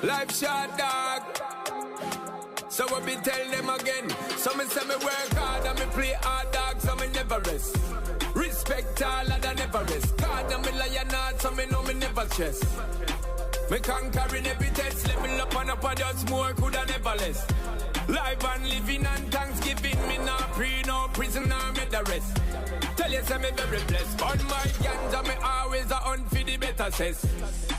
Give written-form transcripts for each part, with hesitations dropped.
Life short, dog. So I be tell them again. Some say me work hard and me play hard, dog. So me never rest. Respect all and I never rest. God and me lion hard, so me know me never stress. Me conquering every test. Level up and up and just more coulda never less. Life and living and thanksgiving. Me not pre, no prison or me the rest. Tell you say me very blessed. On my ganja me always a hunt for the better cess.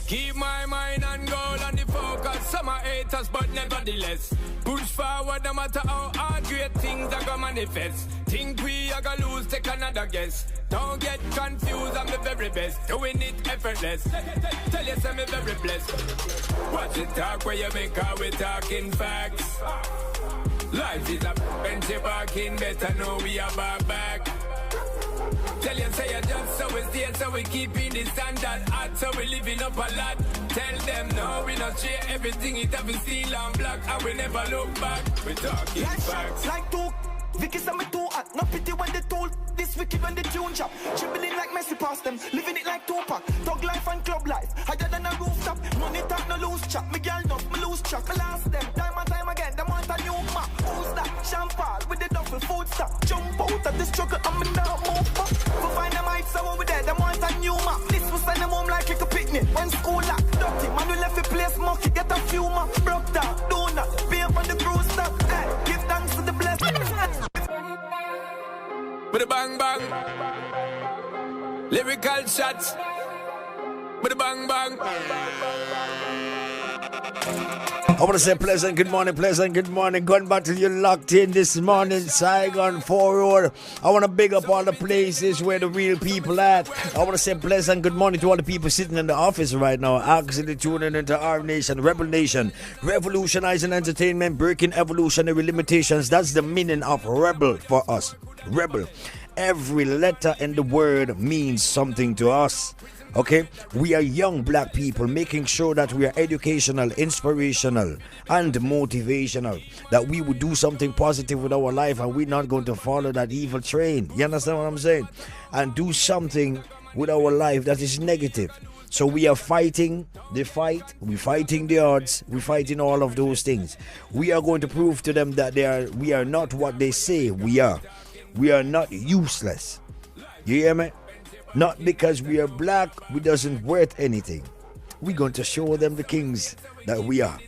Keep my mind and goal on the focus. Some are haters but nevertheless. Push forward no matter how hard great things are gonna manifest. Think we are gonna lose, take another guess. Don't get confused, I'm the very best. Doing it effortless. Tell you say me very blessed. Watch the talk where you make how we talking facts. Life is a bench barking, better know we are back. Tell you say you just so we stay, so we keeping the standard hot, so we living up a lot. Tell them no, we not share everything, it have been steel and black, and we never look back. We talking facts. Like two, Vicky say me too hot, no pity when they told. This wicked when the tune chop, dribbling like Messi past them, living it like Tupac. Dog life and club life, higher than a rooftop. Money talk, no loose chop, me girl enough, me lose track. Me last them, time and time again, them want a new map. Who's that? Champagne with the duffel, food stop. Jump out of the struggle, I'm now move back. We find them heights, so over there, them want a new map. This will send them home like a picnic. When school lock, dirty, man we left the place mucky, get a few more. Broke down, donut, pay up on the cruise stop. Hey, give thanks to the blessing. With a bang bang, lyrical shots. With a bang bang. I want to say pleasant good morning. Going back to you locked in this morning, Saigon 4 Road. I want to big up all the places where the real people at. I want to say pleasant good morning to all the people sitting in the office right now, actually tuning into RNation, Rebel Nation, revolutionizing entertainment, breaking evolutionary limitations. That's the meaning of rebel for us. Rebel. Every letter in the word means something to us. Okay, we are young black people making sure that we are educational, inspirational, and motivational. That we would do something positive with our life and we're not going to follow that evil train. You understand what I'm saying? And do something with our life that is negative. So we are fighting the fight, we're fighting the odds, we're fighting all of those things. We are going to prove to them that we are not what they say we are. We are not useless. You hear me? Not because we are black, we doesn't worth anything. We're going to show them the kings that we are.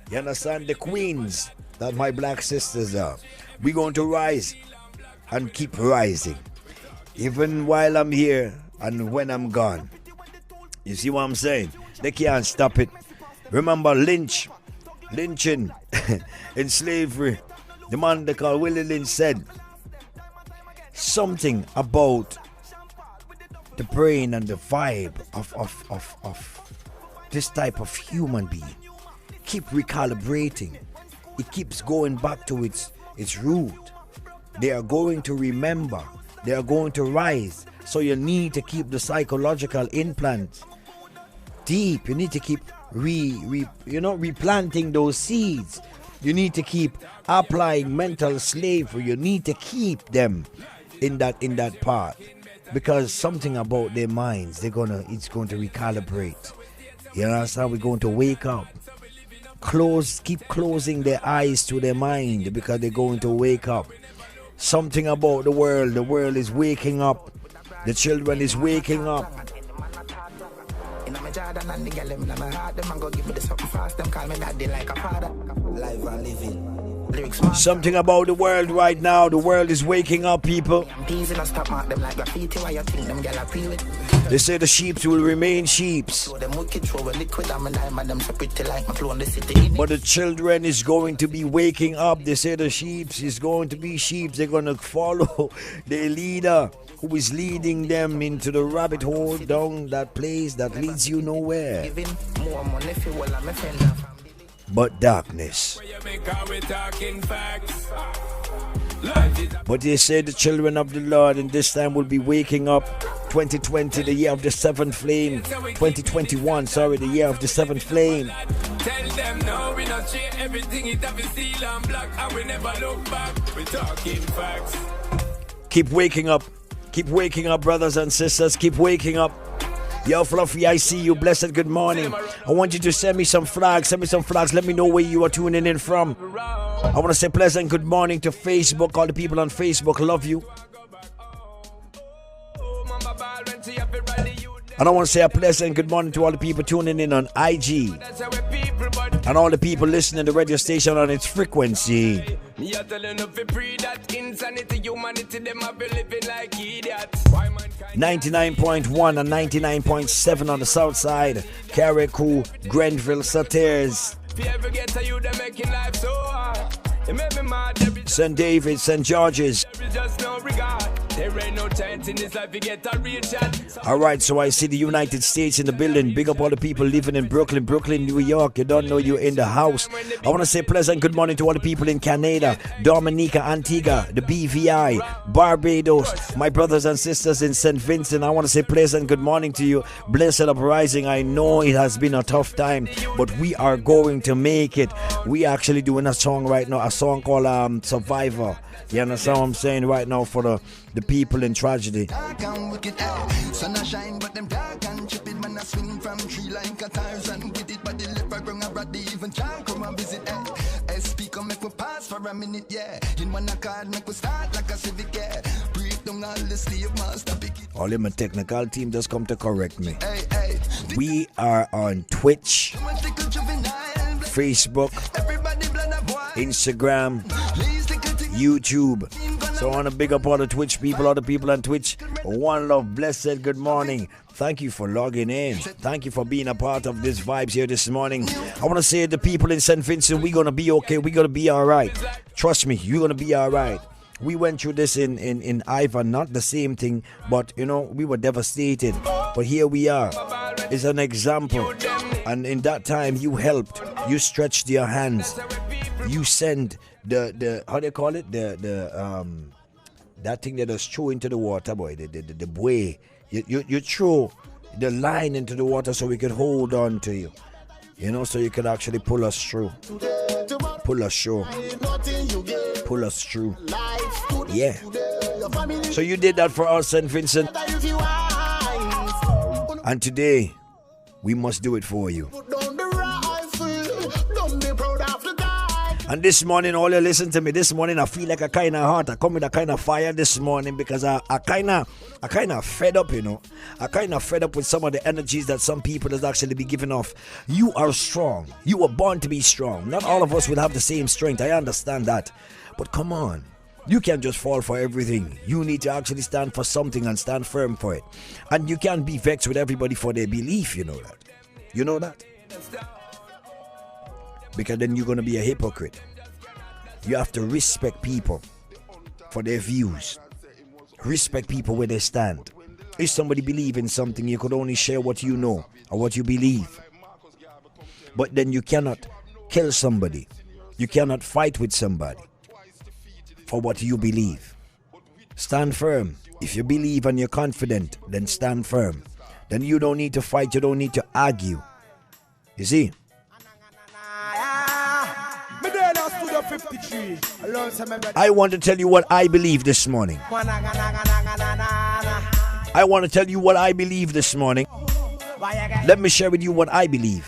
You understand? The queens that my black sisters are. We're going to rise and keep rising. Even while I'm here and when I'm gone. You see what I'm saying? They can't stop it. Remember lynching in slavery. The man they call Willie Lynch said something about the brain and the vibe of this type of human being. Keep recalibrating. It keeps going back to its root. They are going to remember. They are going to rise. So you need to keep the psychological implants deep. You need to keep replanting those seeds. You need to keep applying mental slavery. You need to keep them in that part. Because something about their minds, it's going to recalibrate. You understand? We're going to wake up. Keep closing their eyes to their mind because they're going to wake up. Something about the world is waking up. The children is waking up. Something about the world right now. The world is waking up, people. They say the sheep will remain sheep, but the children is going to be waking up. They say the sheep is going to be sheep. They're going to follow their leader who is leading them into the rabbit hole down that place that leads you nowhere but darkness. But they say the children of the Lord in this time will be waking up. 2020, the year of the seventh flame. 2021, the year of the seventh flame. Tell them no, we not share everything. It have steel and black, and we never look back. We talking facts. Keep waking up. Keep waking up, brothers and sisters. Keep waking up. Yo, Fluffy, I see you. Blessed good morning. I want you to send me some flags. Send me some flags. Let me know where you are tuning in from. I want to say pleasant good morning to Facebook. All the people on Facebook, love you. And I want to say a pleasant good morning to all the people tuning in on IG and all the people listening to the radio station on its frequency. 99.1 and 99.7 on the south side. Carriacou, Grenville, Sauters, St. David, St. George's. Alright, so I see the United States in the building. Big up all the people living in Brooklyn, New York. You don't know you're in the house. I want to say pleasant good morning to all the people in Canada, Dominica, Antigua, the BVI, Barbados, my brothers and sisters in St. Vincent. I want to say pleasant good morning to you. Blessed uprising. I know it has been a tough time, but we are going to make it. We are actually doing a song right now, a song called Survivor. You understand what I'm saying right now for the people in tragedy. All in my technical team just come to correct me. We are on Twitch, Facebook, Instagram, YouTube. So I want to big up all the Twitch people, all the people on Twitch. One love, blessed good morning. Thank you for logging in. Thank you for being a part of this vibes here this morning. I want to say to the people in St. Vincent, we're going to be okay. We're going to be all right. Trust me, you're going to be all right. We went through this in Ivan, not the same thing, but you know, we were devastated. But here we are. It's an example. And in that time, you helped. You stretched your hands. You sent the how do you call it, that thing that was thrown into the water, boy, the buoy. You throw the line into the water so we could hold on to you, you know, so you could actually pull us through, pull us through. Yeah. So you did that for us, St. Vincent, and today we must do it for you. And this morning, all you listen to me, this morning I feel like a kind of hot. I come with a kind of fire this morning because I kind of fed up, you know. I kind of fed up with some of the energies that some people has actually be giving off. You are strong. You were born to be strong. Not all of us will have the same strength. I understand that. But come on. You can't just fall for everything. You need to actually stand for something and stand firm for it. And you can't be vexed with everybody for their belief, you know that. You know that? Because then you're going to be a hypocrite. You have to respect people for their views. Respect people where they stand. If somebody believes in something, you could only share what you know or what you believe. But then you cannot kill somebody. You cannot fight with somebody for what you believe. Stand firm. If you believe and you're confident, then stand firm. Then you don't need to fight. You don't need to argue. You see? I want to tell you what I believe this morning. I want to tell you what I believe this morning. Let me share with you what I believe.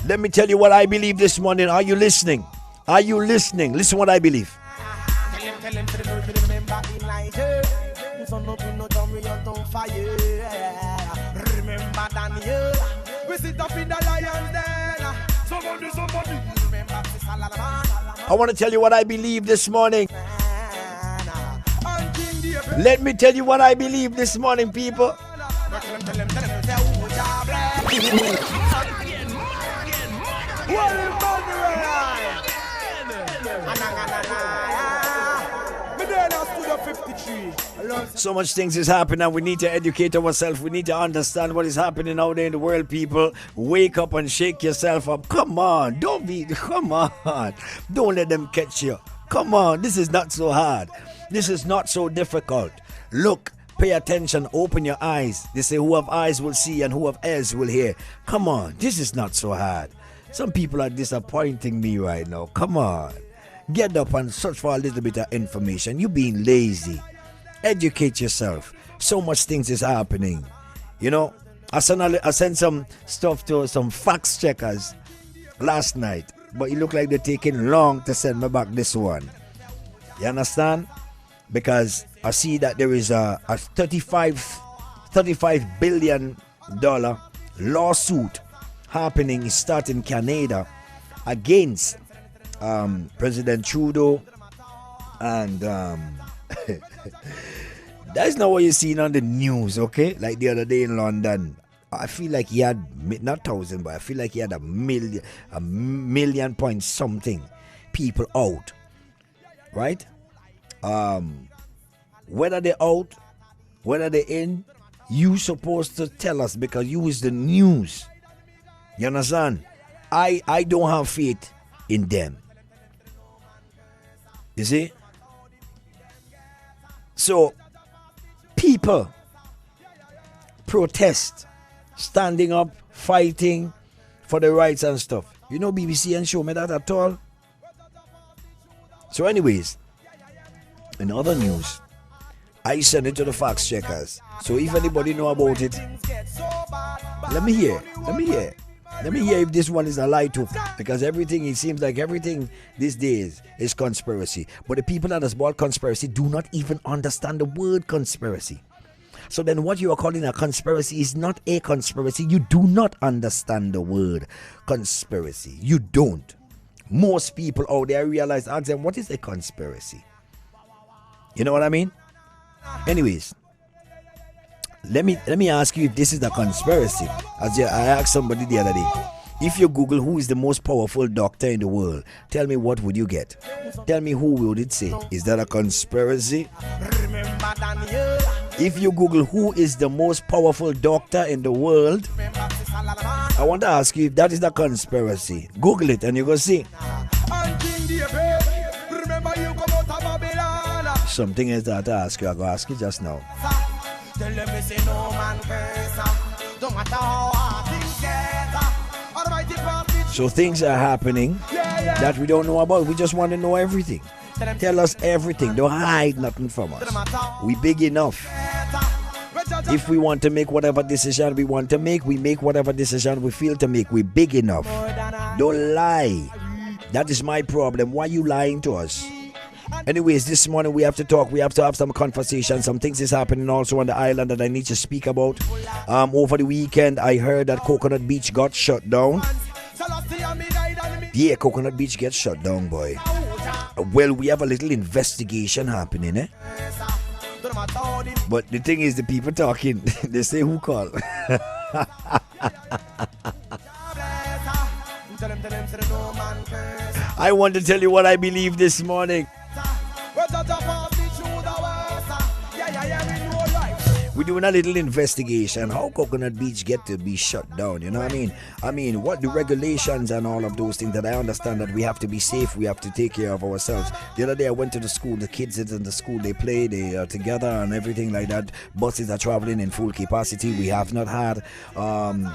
Let me tell you what I believe this morning. Are you listening? Are you listening? Listen what I believe. I want to tell you what I believe this morning. Let me tell you what I believe this morning, people. So much things is happening and we need to educate ourselves. We need to understand what is happening out there in the world, people. Wake up and shake yourself up. Come on, come on. Don't let them catch you. Come on, this is not so hard. This is not so difficult. Look, pay attention, open your eyes. They say who have eyes will see and who have ears will hear. Come on, this is not so hard. Some people are disappointing me right now. Come on. Get up and search for a little bit of information. You being lazy. Educate yourself. So much things is happening. You know, I sent some stuff to some fact checkers last night, but it looked like they're taking long to send me back this one. You understand? Because I see that there is a $35 billion lawsuit happening, starting Canada against President Trudeau, and that's not what you're seeing on the news, okay? Like the other day in London, I feel like he had not 1,000, but I feel like he had a million point something people out, right? Whether they're out, whether they're in, you supposed to tell us, because you is the news. You understand? I don't have faith in them. You see? So people protest, standing up, fighting for the rights and stuff. You know, BBC ain't show me that at all. So anyways, in other news, I send it to the fact checkers. So if anybody know about it, let me hear if this one is a lie too. Because everything, it seems like everything these days is conspiracy. But the people that has bought conspiracy do not even understand the word conspiracy. So then what you are calling a conspiracy is not a conspiracy. You do not understand the word conspiracy. You don't. Most people out there realize, ask them, what is a conspiracy? You know what I mean? Anyways, let me ask you if this is a conspiracy. As I asked somebody the other day, if you Google who is the most powerful doctor in the world, tell me what would you get? Tell me who would it say? Is that a conspiracy? If you Google who is the most powerful doctor in the world, I want to ask you if that is a conspiracy. Google it and you're going to see. Something is that I ask you. I'm going to ask you just now. So things are happening that we don't know about. We just want to know everything. Tell us everything. Don't hide nothing from us. We big enough. If we want to make whatever decision we want to make, we make whatever decision we feel to make. We big enough. Don't lie. That is my problem. Why are you lying to us? Anyways, this morning we have to talk. We have to have some conversation. Some things is happening also on the island that I need to speak about. Over the weekend, I heard that Coconut Beach got shut down. Yeah, Coconut Beach gets shut down, boy. Well, we have a little investigation happening, eh? But the thing is, the people talking, they say who called. I want to tell you what I believe this morning. We're doing a little investigation. How Coconut Beach get to be shut down? You know what I mean? I mean, what the regulations and all of those things that I understand that we have to be safe. We have to take care of ourselves. The other day I went to the school. The kids in the school, they play, they are together and everything like that. Buses are traveling in full capacity. We have not had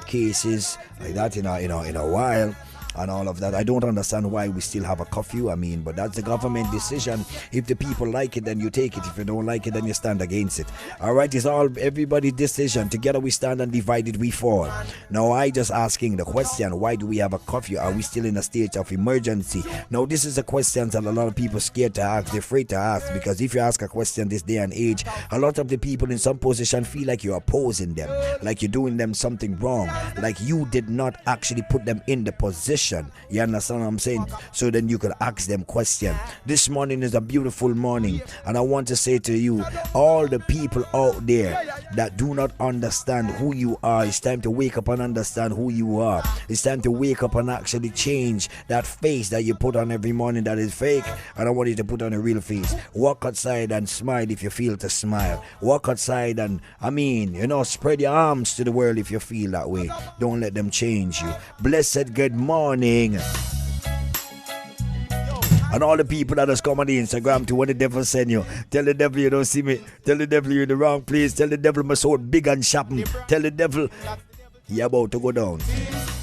cases like that in a while. And all of that. I don't understand why we still have a curfew. I mean, but that's the government decision. If the people like it, then you take it. If you don't like it, then you stand against it. All right, it's all everybody's decision. Together we stand, and divided we fall. Now I just asking the question, why do we have a curfew? Are we still in a state of emergency? Now this is a question that a lot of people scared to ask. They're afraid to ask, because if you ask a question this day and age, a lot of the people in some position feel like you're opposing them, like you're doing them something wrong, like you did not actually put them in the position. You understand what I'm saying? So then you could ask them questions. This morning is a beautiful morning, and I want to say to you, all the people out there that do not understand who you are, it's time to wake up and understand who you are. It's time to wake up and actually change that face that you put on every morning that is fake. And I want you to put on a real face. Walk outside and smile if you feel to smile. Walk outside and, spread your arms to the world if you feel that way. Don't let them change you. Blessed good morning. And all the people that has come on the Instagram to when the devil send you, tell the devil you don't see me, tell the devil you're in the wrong place, tell the devil my soul big and shopping, tell the devil you're about to go down.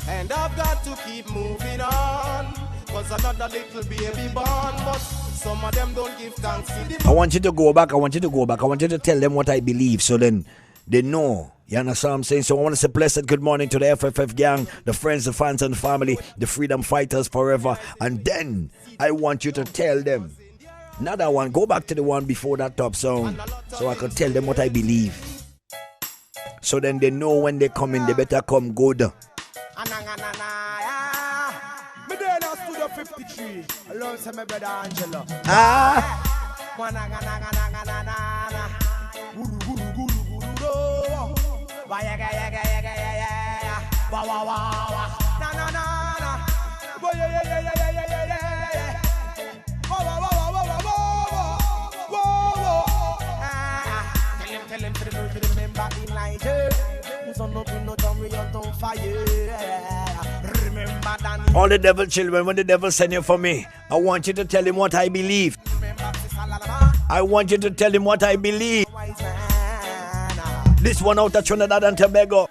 And I've got to keep moving on, cause another little baby born, but Some of them don't give thanks. I want you to go back. I want you to tell them what I believe, so then they know. You understand what I'm saying? So I want to say blessed good morning to the FFF gang, the friends, the fans and family, the freedom fighters forever. And then I want you to tell them. Not that one. Go back to the one before that top song, so I can tell them what I believe. So then they know when they come in, they better come good. Studio 53, alongside my brother Angela. Tell him to remember in light. Who's on no time we don't fire. All the devil children, when the devil send you for me, I want you to tell him what I believe. I want you to tell him what I believe. This one out of Trinidad and Tobago.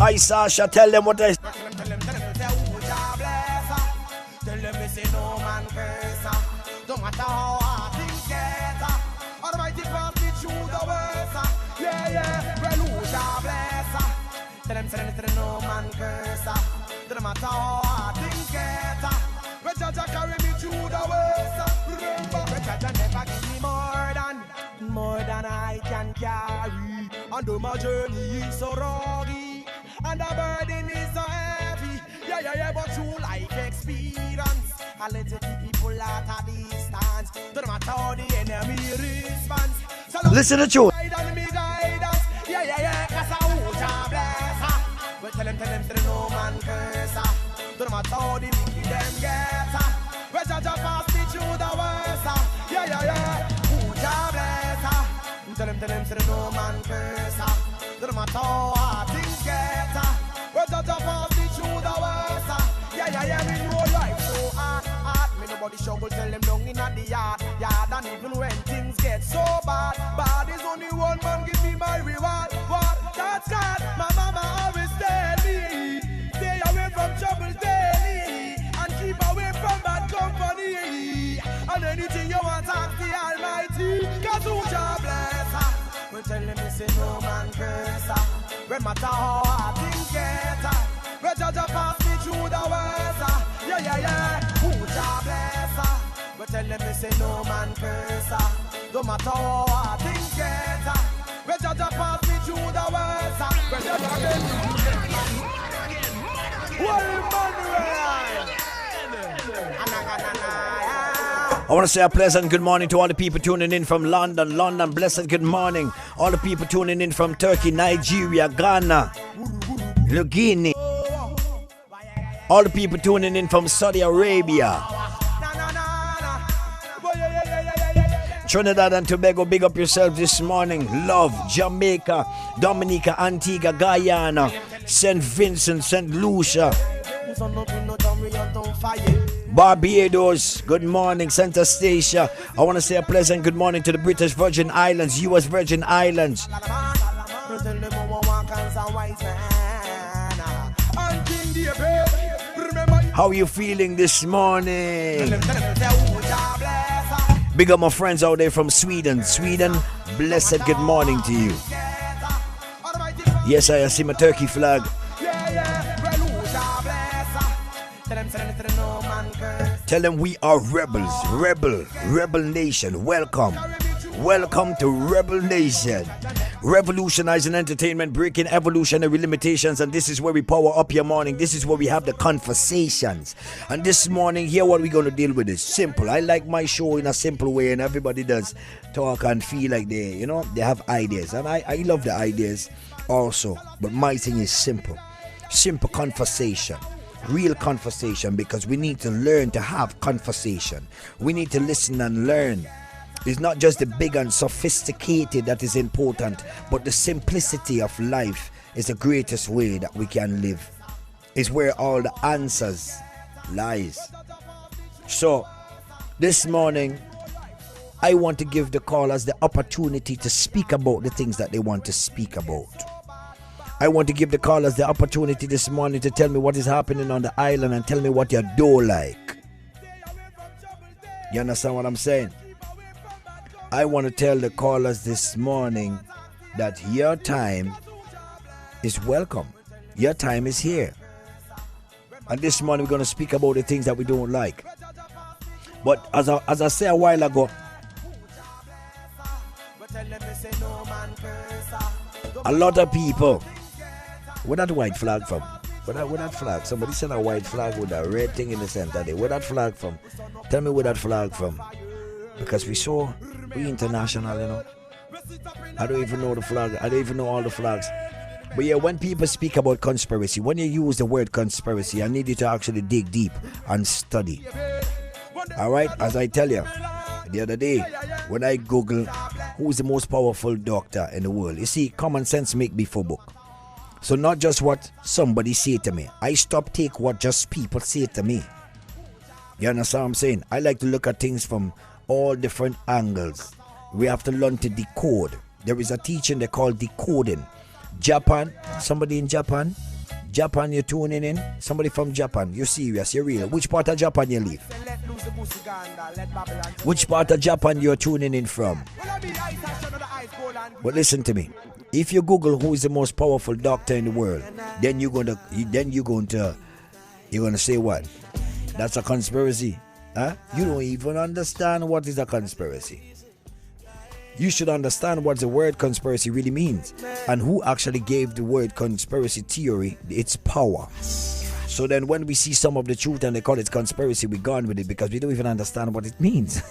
I Sasha, tell them what I. Tell them we say no man curse. Don't matter how hard things get. Almighty pass me through the worst. Yeah, well who shall bless. Tell them no man curse. Don't matter how hard things get. But Jaja carry me through the worst. Remember, Jaja never give me more than I can carry. And though my journey is so rocky, and the burden is so heavy. Yeah, but through life experience, I let it keep people at a distance. Don't matter how the enemy responds. So listen to you. Yeah, cause I won't bless. But tell them, no man curse. Don't matter how the wicked them get. But Jaja pass me through the worst. Yeah, who's bless. Tell them, no man curse. Don't matter how hard things get. But Jaja pass me through the worst. Yeah, we know life so hard. Me nobody shovel, tell them down in the yard. And even when things get so bad, is only one man give me my reward. What? That's God. My mama always tell me, stay away from trouble daily, and keep away from bad company. And anything you want, ask the Almighty, cause who shall bless. We tell them we say no man curse. No matter how hard things get, we Jaja pass me through the worst. Yeah, who shall bless. We tell them we say no man curse. No matter how hard things get, we Jaja pass me through the worst. We Jaja I want to say a pleasant good morning to all the people tuning in from London. Blessed good morning. All the people tuning in from Turkey, Nigeria, Ghana, Guinea. All the people tuning in from Saudi Arabia, Trinidad and Tobago. Big up yourself this morning. Love, Jamaica, Dominica, Antigua, Guyana, St. Vincent, St. Lucia, Barbados, good morning. Santa Stacia. I want to say a pleasant good morning to the British Virgin Islands, US Virgin Islands. How are you feeling this morning? Big up my friends out there from Sweden. Blessed good morning to you. Yes, I see my turkey flag. Tell them we are rebels. Rebel Nation. Welcome to Rebel Nation. Revolutionizing entertainment, breaking evolutionary limitations, and this is where we power up your morning. This is where we have the conversations. And this morning, here what we're going to deal with is simple. I like my show in a simple way, and everybody does talk and feel like they have ideas. And I love the ideas also. But my thing is simple. Simple conversation. Real conversation, because we need to learn to have conversation. We need to listen and learn. It's not just the big and sophisticated that is important, but the simplicity of life is the greatest way that we can live. It's where all the answers lies. So this morning I want to give the callers the opportunity to speak about the things that they want to speak about. I want to give the callers the opportunity this morning to tell me what is happening on the island and tell me what your door like. You understand what I'm saying? I want to tell the callers this morning that your time is welcome. Your time is here. And this morning we're going to speak about the things that we don't like. But as I said a while ago, a lot of people, where that white flag from? Where that flag? Somebody said a white flag with a red thing in the center there. Where that flag from? Tell me where that flag from. Because we international, you know. I don't even know the flag. I don't even know all the flags. But yeah, when people speak about conspiracy, when you use the word conspiracy, I need you to actually dig deep and study. Alright, as I tell you, the other day, when I Google who's the most powerful doctor in the world, you see, common sense make before book. So not just what somebody say to me. I stop take what just people say to me. You understand what I'm saying? I like to look at things from all different angles. We have to learn to decode. There is a teaching they call decoding. Japan, somebody in Japan, you're tuning in. Somebody from Japan, you're serious, you're real. Which part of Japan you live? Which part of Japan you're tuning in from? But listen to me. If you Google who is the most powerful doctor in the world, then you're gonna say what? That's a conspiracy. Huh? You don't even understand what is a conspiracy. You should understand what the word conspiracy really means and who actually gave the word conspiracy theory its power. So then when we see some of the truth and they call it conspiracy, we're gone with it because we don't even understand what it means.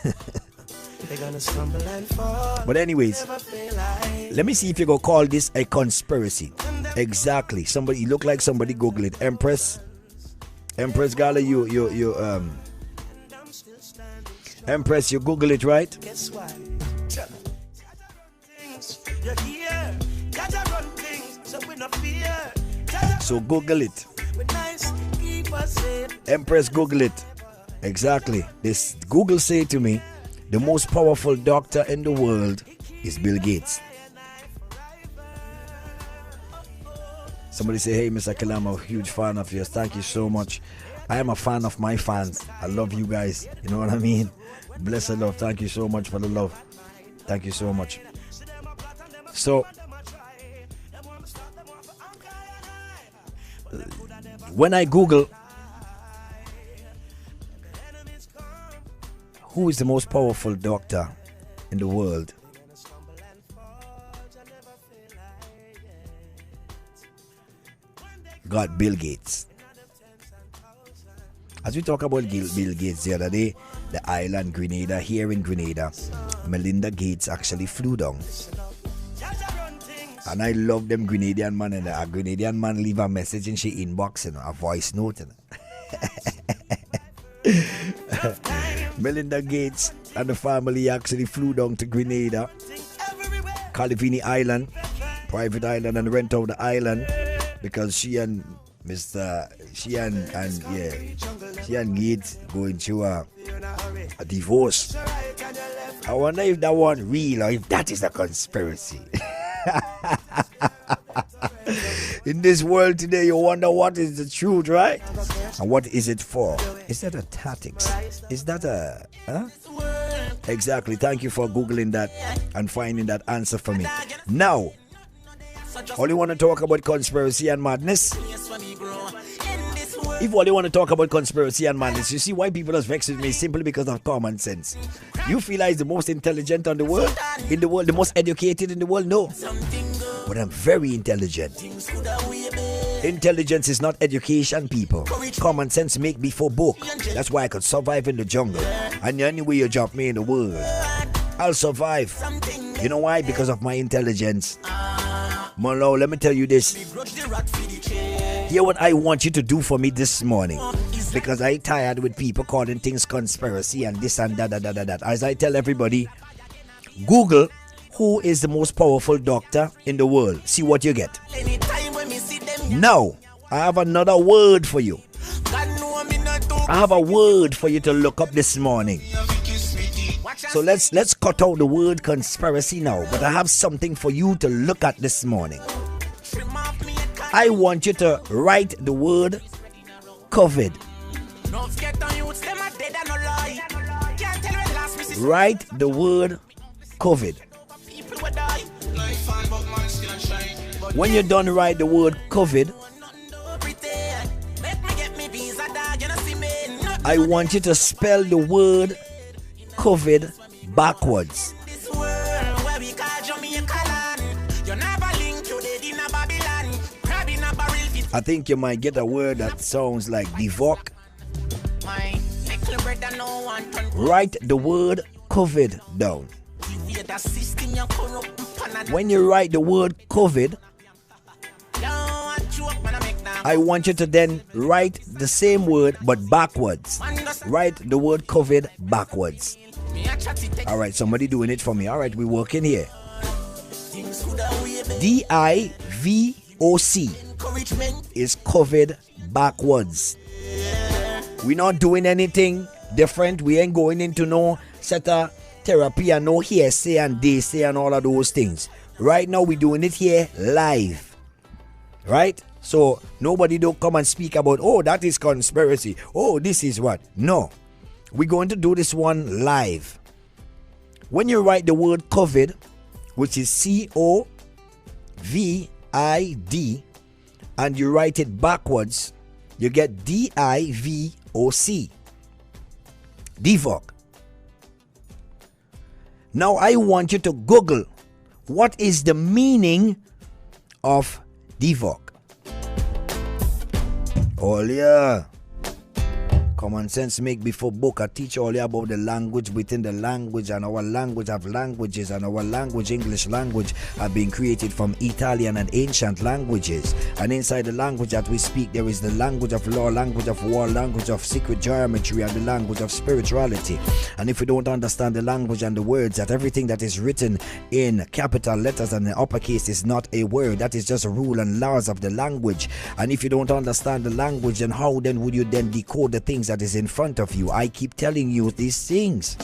But anyways, let me see if you go call this a conspiracy. Exactly. Somebody, you look like somebody, Google it. Empress Gala, Empress, you Google it, right? Guess what? So Google it. Empress, Google it. Exactly. This Google say to me, the most powerful doctor in the world is Bill Gates. Somebody say, hey, Mr.Killa, I'm a huge fan of yours. Thank you so much. I am a fan of my fans. I love you guys. You know what I mean? Blessed love. Thank you so much for the love. Thank you so much. So, when I Google who is the most powerful doctor in the world, got Bill Gates. As we talk about Bill Gates the other day, the island Grenada, here in Grenada, Melinda Gates actually flew down. And I love them Grenadian man, and a Grenadian man leave a message in she inbox, you know, a voice note. Melinda Gates and the family actually flew down to Grenada, Calivini Island, private island, and rent out the island because she and Gates going through a divorce. I wonder if that one real or if that is a conspiracy. In this world today, you wonder what is the truth, right? And what is it for? Is that a tactics? Is that a... Huh? Exactly. Thank you for Googling that and finding that answer for me. Now, all you want to talk about conspiracy and madness? If all you want to talk about conspiracy and madness, you see why people are vexed with me simply because of common sense. You feel like the most intelligent in the world, the most educated in the world? No. But I'm very intelligent. Intelligence is not education, people. Common sense make before book. That's why I could survive in the jungle. And anywhere you drop me in the world, I'll survive. You know why? Because of my intelligence. Molo, let me tell you this. Hear what I want you to do for me this morning. Because I'm tired with people calling things conspiracy and this and that. As I tell everybody, Google who is the most powerful doctor in the world. See what you get. Now, I have another word for you. I have a word for you to look up this morning. So let's cut out the word conspiracy now. But I have something for you to look at this morning. I want you to write the word COVID. Write the word COVID. When you're done, write the word COVID. I want you to spell the word COVID backwards. I think you might get a word that sounds like devoc. Write the word COVID down. When you write the word COVID, I want you to then write the same word but backwards. Write the word COVID backwards. Alright, somebody doing it for me. Alright, we're working here. D-I-V-O-C is COVID backwards. We're not doing anything different. We ain't going into no set of therapy and no hearsay and they say and all of those things. Right now we're doing it here live. Right? So nobody don't come and speak about, oh, that is conspiracy. Oh, this is what. No. We're going to do this one live. When you write the word COVID, which is C-O-V-I-D, and you write it backwards, you get D-I-V-O-C. Devoc. Now I want you to Google what is the meaning of devoc. Oh yeah. Common sense make before book. I teach all you about the language within the language, and our language have languages, and our language, English language, have been created from Italian and ancient languages. And inside the language that we speak, there is the language of law, language of war, language of secret geometry, and the language of spirituality. And if we don't understand the language and the words, that everything that is written in capital letters and in uppercase is not a word, that is just a rule and laws of the language. And if you don't understand the language, then how then would you then decode the things that is in front of you? I keep telling you these things.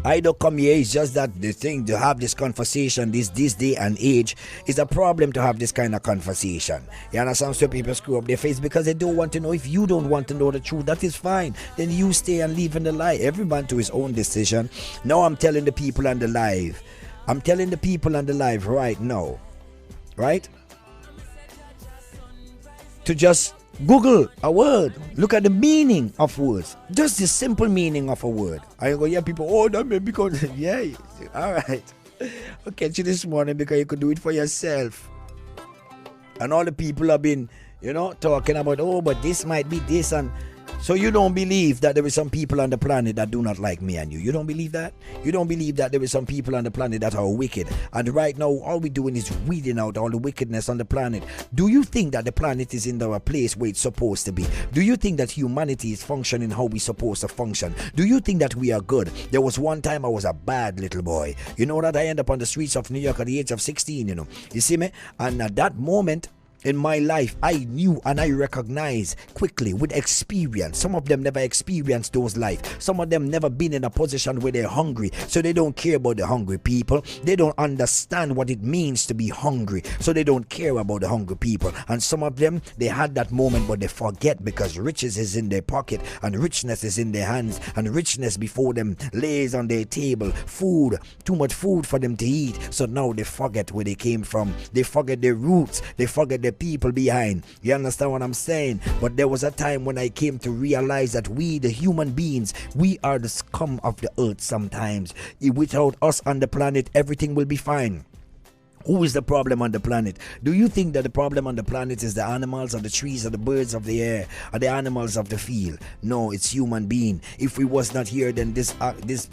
I don't come here, it's just that the thing to have this conversation this day and age is a problem to have this kind of conversation. You understand? So people screw up their face because they don't want to know. If you don't want to know the truth, that is fine. Then you stay and live in the lie. Everyone to his own decision. Now I'm telling the people on the live. I'm telling the people on the live right now. Right? To just Google a word. Look at the meaning of words. Just the simple meaning of a word. I go, yeah, people, oh, that may because, yeah, all right. I'll catch you this morning because you could do it for yourself. And all the people have been, talking about, oh, but this might be this. And so you don't believe that there is some people on the planet that do not like me and you. You don't believe that? You don't believe that there is some people on the planet that are wicked. And right now, all we're doing is weeding out all the wickedness on the planet. Do you think that the planet is in a place where it's supposed to be? Do you think that humanity is functioning how we're supposed to function? Do you think that we are good? There was one time I was a bad little boy. You know that I ended up on the streets of New York at the age of 16, You see me? And at that moment, in my life, I knew and I recognized quickly with experience. Some of them never experienced those life. Some of them never been in a position where they're hungry. So they don't care about the hungry people. They don't understand what it means to be hungry. So they don't care about the hungry people. And some of them, they had that moment but they forget because riches is in their pocket and richness is in their hands and richness before them lays on their table. Food, too much food for them to eat. So now they forget where they came from. They forget their roots. They forget their people behind. You understand what I'm saying? But there was a time when I came to realize that we, the human beings, we are the scum of the earth sometimes. Without us on the planet, everything will be fine. Who is the problem on the planet? Do you think that the problem on the planet is the animals or the trees or the birds of the air or the animals of the field? No, it's human being. If we was not here, then this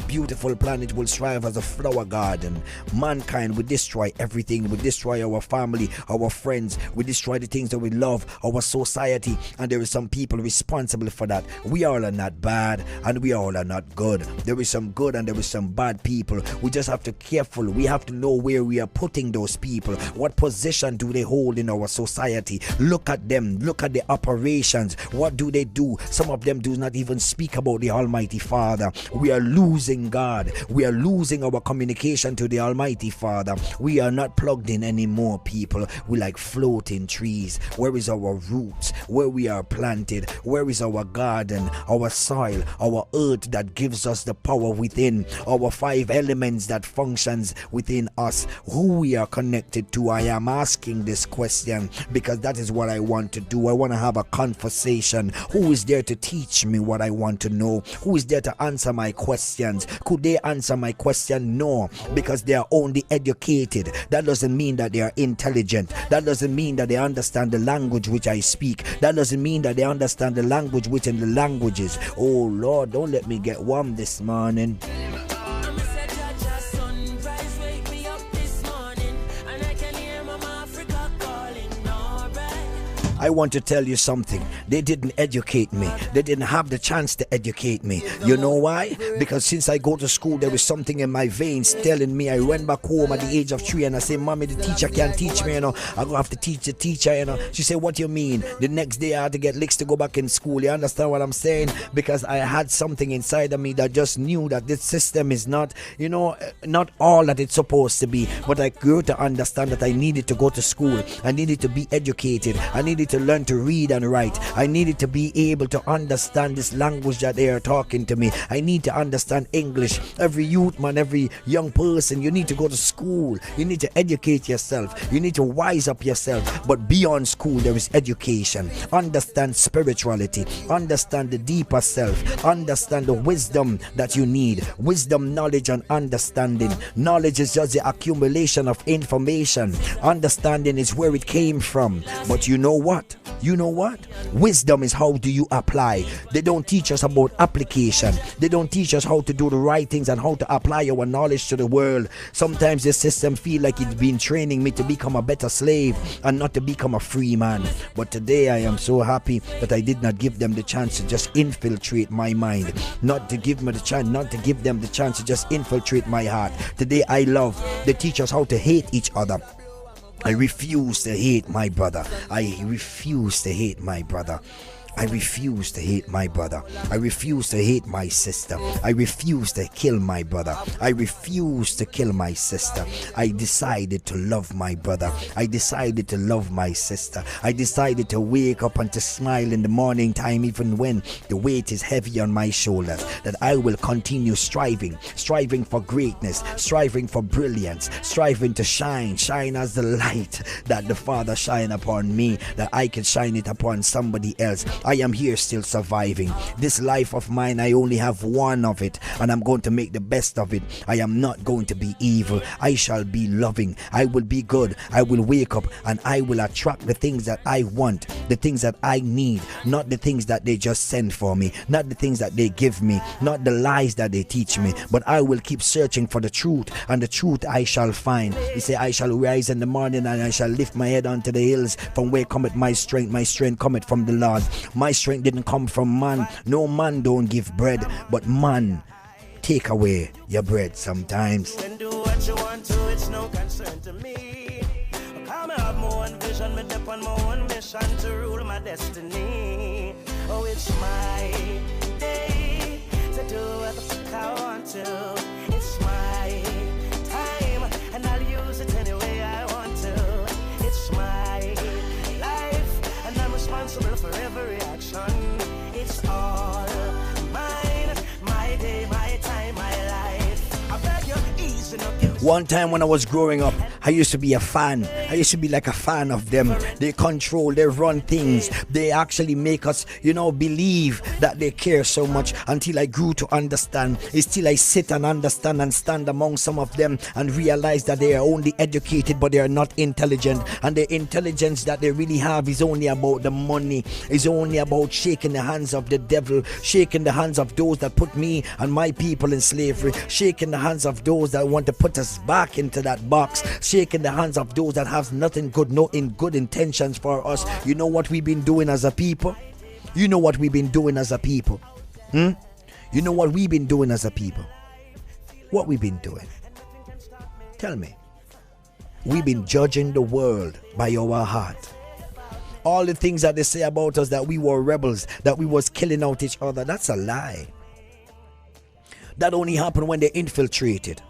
beautiful planet will strive as a flower garden. Mankind will destroy everything. We destroy our family, our friends. We destroy the things that we love, our society. And there is some people responsible for that. We all are not bad and we all are not good. There is some good and there is some bad people. We just have to be careful. We have to know where we are putting those people? What position do they hold in our society? Look at them. Look at the operations. What do they do? Some of them do not even speak about the Almighty Father. We are losing God. We are losing our communication to the Almighty Father. We are not plugged in anymore, people. We like floating trees. Where is our roots? Where we are planted? Where is our garden, our soil, our earth that gives us the power within, our 5 elements that functions within us, who we are connected to? I am asking this question because that is what I want to do. I want to have a conversation. Who is there to teach me what I want to know? Who is there to answer my questions? Could they answer my question? No, because they are only educated. That doesn't mean that they are intelligent. That doesn't mean that they understand the language which I speak. That doesn't mean that they understand the language within the languages. Oh Lord, don't let me get warm this morning. I want to tell you something. They didn't educate me. They didn't have the chance to educate me. You know why? Because since I go to school, there is something in my veins telling me. I went back home at the age of 3 and I say, Mommy, the teacher can't teach me, I'm going to have to teach the teacher, She said, what do you mean? The next day I had to get licks to go back in school. You understand what I'm saying? Because I had something inside of me that just knew that this system is not, not all that it's supposed to be. But I grew to understand that I needed to go to school. I needed to be educated. I needed to learn to read and write. I needed to be able to understand this language that they are talking to me. I need to understand English. Every youth man, every young person, you need to go to school. You need to educate yourself. You need to wise up yourself. But beyond school, there is education. Understand spirituality. Understand the deeper self. Understand the wisdom that you need. Wisdom, knowledge, and understanding. Knowledge is just the accumulation of information. Understanding is where it came from. But you know what? Wisdom is how do you apply. They don't teach us about application. They don't teach us how to do the right things and how to apply our knowledge to the world. Sometimes the system feel like it's been training me to become a better slave and not to become a free man. But today I am so happy that I did not give them the chance to just infiltrate my mind. Not to give them the chance to just infiltrate my heart. Today I love. They teach us how to hate each other. I refuse to hate my brother. I refuse to hate my brother. I refuse to hate my brother. I refuse to hate my sister. I refuse to kill my brother. I refuse to kill my sister. I decided to love my brother. I decided to love my sister. I decided to wake up and to smile in the morning time even when the weight is heavy on my shoulders. That I will continue striving for greatness, striving for brilliance, striving to shine as the light that the Father shine upon me, that I can shine it upon somebody else. I am here still surviving. This life of mine, I only have one of it, and I'm going to make the best of it. I am not going to be evil. I shall be loving. I will be good. I will wake up and I will attract the things that I want, the things that I need, not the things that they just send for me, not the things that they give me, not the lies that they teach me, but I will keep searching for the truth, and the truth I shall find. He say, I shall rise in the morning and I shall lift my head unto the hills, from where cometh my strength. My strength cometh from the Lord. My strength didn't come from man. No man don't give bread, but man take away your bread sometimes. And do what you want to, it's no concern to me. Come have my own vision, me dip on my own mission to rule my destiny. Oh, it's my day to do what the fuck I want to. It's my time, and I'll use it any way I want to. It's my life, and I'm responsible for every action. It's all mine, my day, my time, my life. I beg you, easy enough. One time when I was growing up, I used to be a fan. I used to be like a fan of them. They control, they run things. They actually make us, believe that they care so much, until I grew to understand. It's till I sit and understand and stand among some of them and realize that they are only educated, but they are not intelligent. And the intelligence that they really have is only about the money. It's only about shaking the hands of the devil, shaking the hands of those that put me and my people in slavery, shaking the hands of those that want to put us back into that box, shaking the hands of those that have nothing good, no good intentions for us. You know what we've been doing as a people? You know what we've been doing as a people? You know what we've been doing as a people? What we've been doing? Tell me. We've been judging the world by our heart. All the things that they say about us, that we were rebels, that we was killing out each other, that's a lie. That only happened when they infiltrated.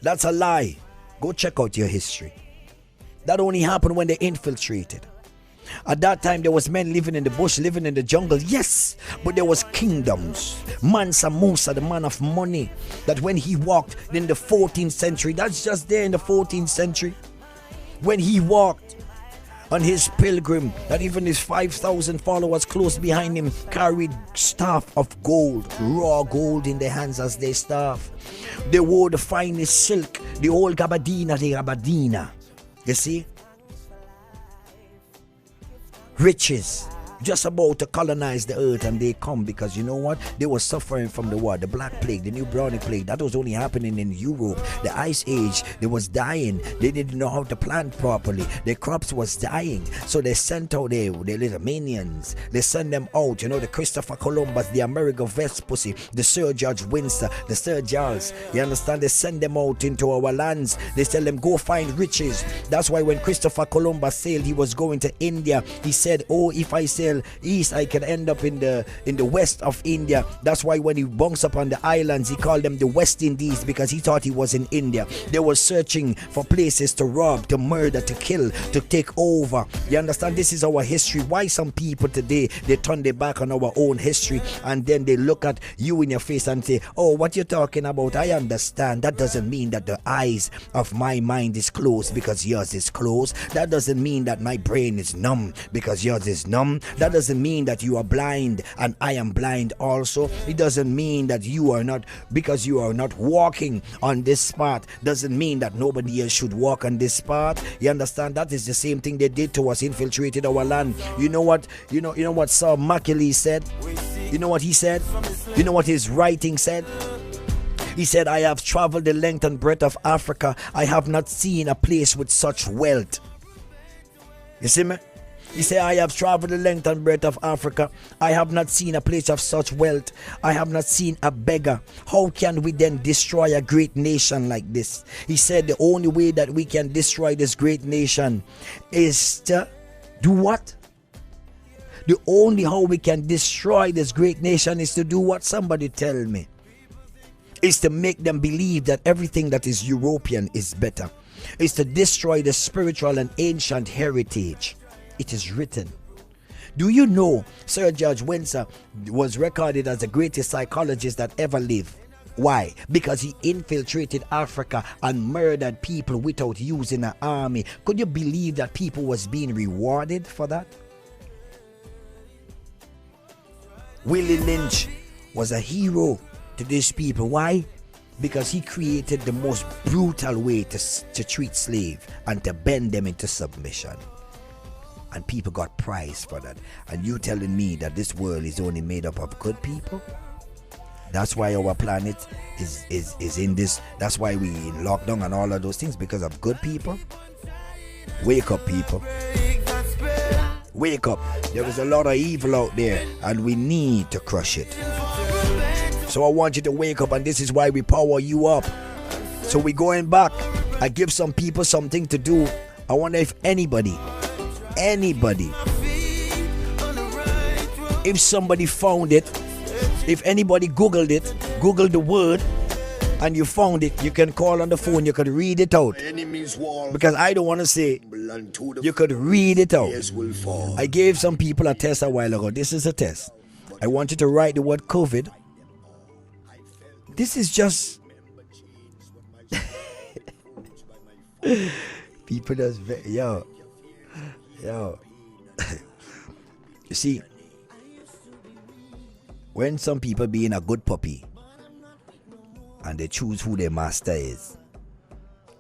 That's a lie. Go check out your history. That only happened when they infiltrated. At that time, there was men living in the bush, living in the jungle, yes, but there was kingdoms. Mansa Musa, the man of money, that when he walked in the 14th century, that's just there in the 14th century, when he walked on his pilgrim, that even his 5,000 followers close behind him carried staff of gold, raw gold in their hands as their staff. They wore the finest silk, the old gabardina de gabardina. You see? Riches, just about to colonize the earth, and they come because you know what? They were suffering from the war, the Black Plague, the Bubonic Plague. That was only happening in Europe. The Ice Age, they was dying. They didn't know how to plant properly. Their crops was dying. So they sent out their little minions. They sent them out, the Christopher Columbus, the Amerigo Vespucci, the Sir George Windsor, the Sir Charles. You understand? They send them out into our lands. They tell them, go find riches. That's why when Christopher Columbus sailed, he was going to India. He said, oh, if I sail east, I can end up in the west of India. That's why when he bunks up on the islands, he called them the West Indies, because he thought he was in India. They were searching for places to rob, to murder, to kill, to take over. You understand? This is our history. Why some people today, they turn their back on our own history, and then they look at you in your face and say, oh, what you're talking about, I understand. That doesn't mean that the eyes of my mind is closed because yours is closed. That doesn't mean that my brain is numb because yours is numb. That doesn't mean that you are blind and I am blind also. It doesn't mean that you are not, because you are not walking on this path, doesn't mean that nobody else should walk on this path. You understand? That is the same thing they did to us, infiltrated our land. You know what? You know what Sir Machiavelli said? You know what he said? You know what his writing said? He said, I have traveled the length and breadth of Africa. I have not seen a place with such wealth. You see me? He said, I have traveled the length and breadth of Africa. I have not seen a place of such wealth. I have not seen a beggar. How can we then destroy a great nation like this? He said, the only way that we can destroy this great nation is to do what? The only how we can destroy this great nation is to do what? Somebody tell me. Is to make them believe that everything that is European is better. Is to destroy the spiritual and ancient heritage. It is written. Do you know Sir George Windsor was recorded as the greatest psychologist that ever lived? Why? Because he infiltrated Africa and murdered people without using an army. Could you believe that people was being rewarded for that? Willie Lynch was a hero to these people. Why? Because he created the most brutal way to treat slaves and to bend them into submission. And people got prized for that. And you telling me that this world is only made up of good people? That's why our planet is in this. That's why we in lockdown and all of those things, because of good people. Wake up, people. Wake up. There is a lot of evil out there, and we need to crush it. So I want you to wake up, and this is why we power you up. So we're going back. I give some people something to do. I wonder if anybody, if somebody found it, if anybody googled it, googled the word, and you found it, you can call on the phone, you could read it out. Because I don't want to say, you could read it out. I gave some people a test a while ago. This is a test. I want you to write the word COVID. This is just people just yo. You see, when some people being a good puppy and they choose who their master is,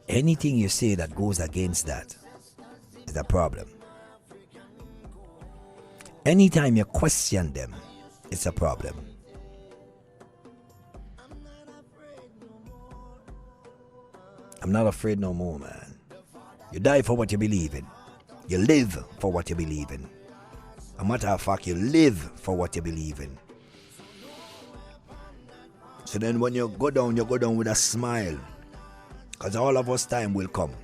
anything you say that goes against that is a problem. Anytime you question them, it's a problem. I'm not afraid no more, man. You die for what you believe in. You live for what you believe in. A matter of fact, you live for what you believe in. So then when you go down with a smile. Because all of us time will come.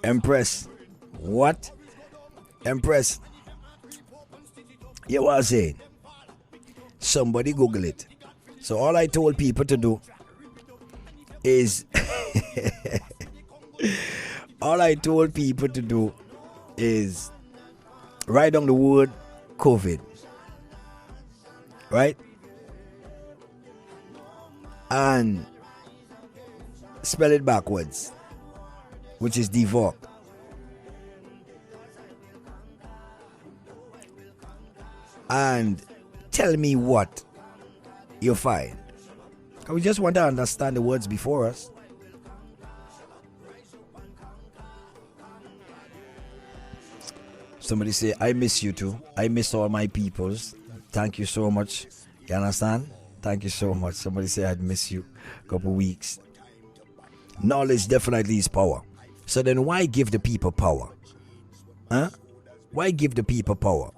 Empress. What? Empress. You what I'm saying? Somebody Google it. So all I told people to do is all I told people to do is write down the word COVID. Right? And spell it backwards, which is Divock. And tell me what you find. We just want to understand the words before us. Somebody say, I miss you too. I miss all my peoples. Thank you so much. You understand? Thank you so much. Somebody say, I'd miss you a couple weeks. Knowledge definitely is power. So then why give the people power? Huh? Why give the people power?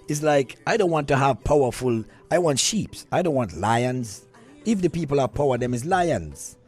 It's like, I don't want to have powerful, I want sheep. I don't want lions. If the people have power, them is lions.